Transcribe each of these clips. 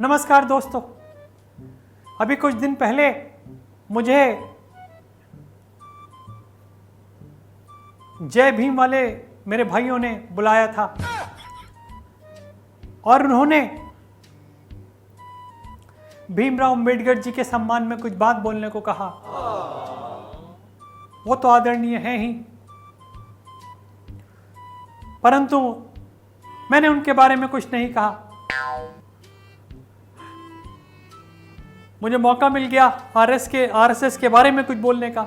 नमस्कार दोस्तों, अभी कुछ दिन पहले मुझे जय भीम वाले मेरे भाइयों ने बुलाया था और उन्होंने भीमराव अंबेडकर जी के सम्मान में कुछ बात बोलने को कहा। वो तो आदरणीय है ही, परंतु मैंने उनके बारे में कुछ नहीं कहा। मुझे मौका मिल गया आरएसएस के बारे में कुछ बोलने का,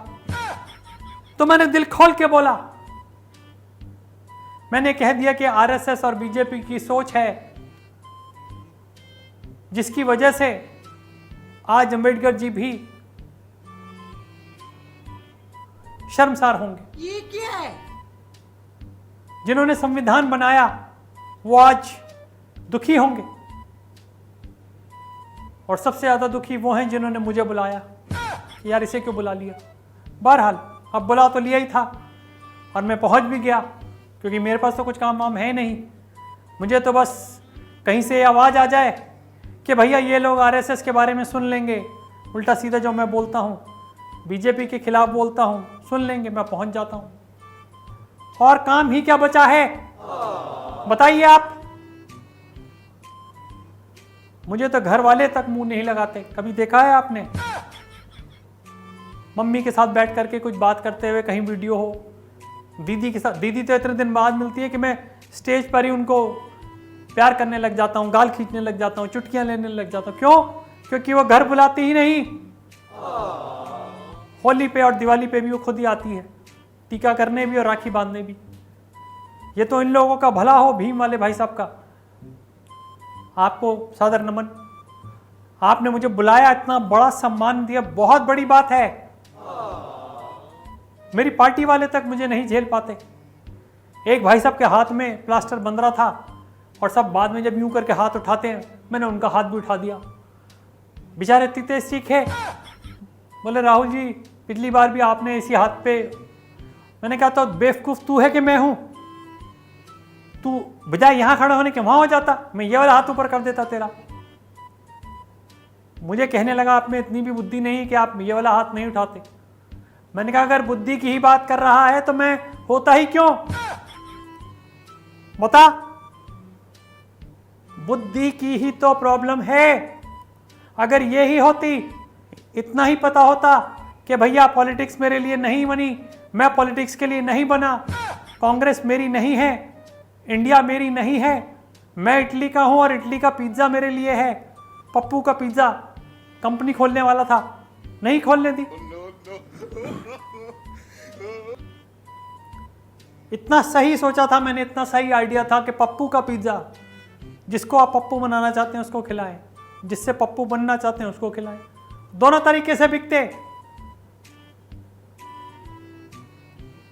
तो मैंने दिल खोल के बोला। मैंने कह दिया कि आरएसएस और बीजेपी की सोच है जिसकी वजह से आज अंबेडकर जी भी शर्मसार होंगे। ये क्या है? जिन्होंने संविधान बनाया वो आज दुखी होंगे, और सबसे ज्यादा दुखी वो हैं जिन्होंने मुझे बुलाया। यार इसे क्यों बुला लिया? बहरहाल अब बुला तो लिया ही था और मैं पहुंच भी गया, क्योंकि मेरे पास तो कुछ काम वाम है नहीं। मुझे तो बस कहीं से आवाज़ आ जाए कि भैया ये लोग आरएसएस के बारे में सुन लेंगे, उल्टा सीधा जो मैं बोलता हूँ बीजेपी के खिलाफ बोलता हूँ, सुन लेंगे, मैं पहुंच जाता हूँ। और काम ही क्या बचा है बताइए आप? मुझे तो घर वाले तक मुंह नहीं लगाते। कभी देखा है आपने मम्मी के साथ बैठ करके कुछ बात करते हुए, कहीं वीडियो हो, दीदी के साथ? दीदी तो इतने दिन बाद मिलती है कि मैं स्टेज पर ही उनको प्यार करने लग जाता हूँ, गाल खींचने लग जाता हूँ, चुटकियां लेने लग जाता हूँ। क्यों? क्योंकि वो घर बुलाती ही नहीं। होली पे और दिवाली पे भी वो खुद ही आती है, टीका करने भी और राखी बांधने भी। ये तो इन लोगों का भला हो, भीम वाले भाई साहब का। आपको सादर नमन, आपने मुझे बुलाया, इतना बड़ा सम्मान दिया, बहुत बड़ी बात है। मेरी पार्टी वाले तक मुझे नहीं झेल पाते। एक भाई साहब के हाथ में प्लास्टर बंध रहा था और सब बाद में जब यूं करके हाथ उठाते हैं, मैंने उनका हाथ भी उठा दिया। बेचारे तीते सीखे, बोले राहुल जी पिछली बार भी आपने इसी हाथ पे। मैंने कहा तो बेवकूफ तू है कि मैं हूं? तू बजाय यहां खड़ा होने के वहां हो जाता, मैं ये वाला हाथ ऊपर कर देता तेरा। मुझे कहने लगा आप में इतनी भी बुद्धि नहीं कि आप ये वाला हाथ नहीं उठाते। मैंने कहा अगर बुद्धि की ही बात कर रहा है तो मैं होता ही क्यों? बता, बुद्धि की ही तो प्रॉब्लम है। अगर ये ही होती, इतना ही पता होता कि भैया पॉलिटिक्स मेरे लिए नहीं बनी, मैं पॉलिटिक्स के लिए नहीं बना, कांग्रेस मेरी नहीं है, इंडिया मेरी नहीं है, मैं इटली का हूं और इटली का पिज्जा मेरे लिए है। पप्पू का पिज्जा कंपनी खोलने वाला था, नहीं खोलने दी। इतना सही सोचा था मैंने, इतना सही आइडिया था कि पप्पू का पिज्जा, जिसको आप पप्पू बनाना चाहते हैं उसको खिलाएं, जिससे पप्पू बनना चाहते हैं उसको खिलाएं। दोनों तरीके से बिकते,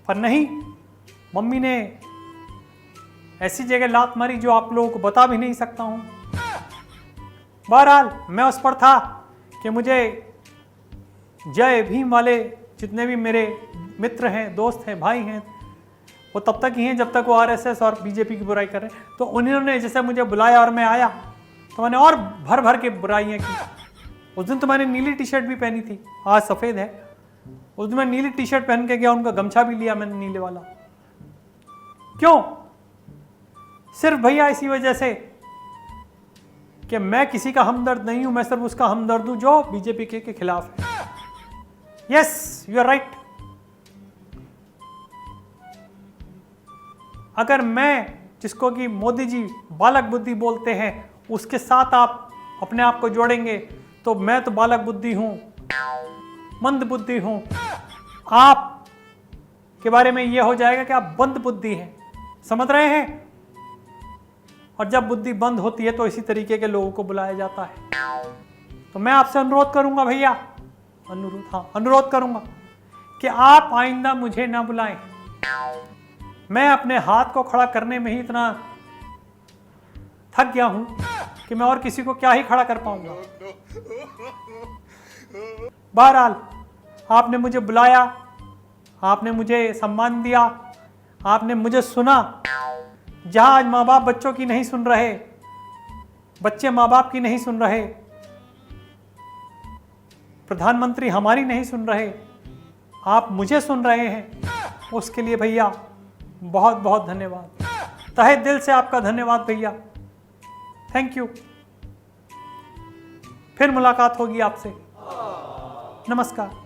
पर नहीं, मम्मी ने ऐसी जगह लात मारी जो आप लोगों को बता भी नहीं सकता हूं। बहरहाल मैं उस पर था कि मुझे जय भीम वाले जितने भी मेरे मित्र हैं, दोस्त हैं, भाई हैं, वो तब तक ही हैं जब तक वो आरएसएस और बीजेपी की बुराई कर रहे हैं। तो उन्होंने जैसे मुझे बुलाया और मैं आया तो मैंने और भर भर के बुराइयां की। उस दिन तो मैंने नीली टी शर्ट भी पहनी थी, आज सफ़ेद है। उस दिन मैं नीली टी शर्ट पहन के गया, उनका गमछा भी लिया मैंने नीले वाला। क्यों? सिर्फ भैया इसी वजह से कि मैं किसी का हमदर्द नहीं हूं, मैं सिर्फ उसका हमदर्द हूं जो बीजेपी के खिलाफ है। Yes, you are right. अगर मैं, जिसको कि मोदी जी बालक बुद्धि बोलते हैं, उसके साथ आप अपने आप को जोड़ेंगे तो मैं तो बालक बुद्धि हूं, मंद बुद्धि हूं। आप के बारे में यह हो जाएगा कि आप बंद बुद्धि हैं। समझ रहे हैं? और जब बुद्धि बंद होती है तो इसी तरीके के लोगों को बुलाया जाता है। तो मैं आपसे अनुरोध करूंगा भैया, अनुरोध करूंगा कि आप आइंदा मुझे ना बुलाएं। मैं अपने हाथ को खड़ा करने में ही इतना थक गया हूं कि मैं और किसी को क्या ही खड़ा कर पाऊंगा। बहरहाल आपने मुझे बुलाया, आपने मुझे सम्मान दिया, आपने मुझे सुना। जहां आज माँ बाप बच्चों की नहीं सुन रहे, बच्चे माँ बाप की नहीं सुन रहे, प्रधानमंत्री हमारी नहीं सुन रहे, आप मुझे सुन रहे हैं, उसके लिए भैया बहुत बहुत धन्यवाद। तहे दिल से आपका धन्यवाद भैया, थैंक यू। फिर मुलाकात होगी आपसे, नमस्कार।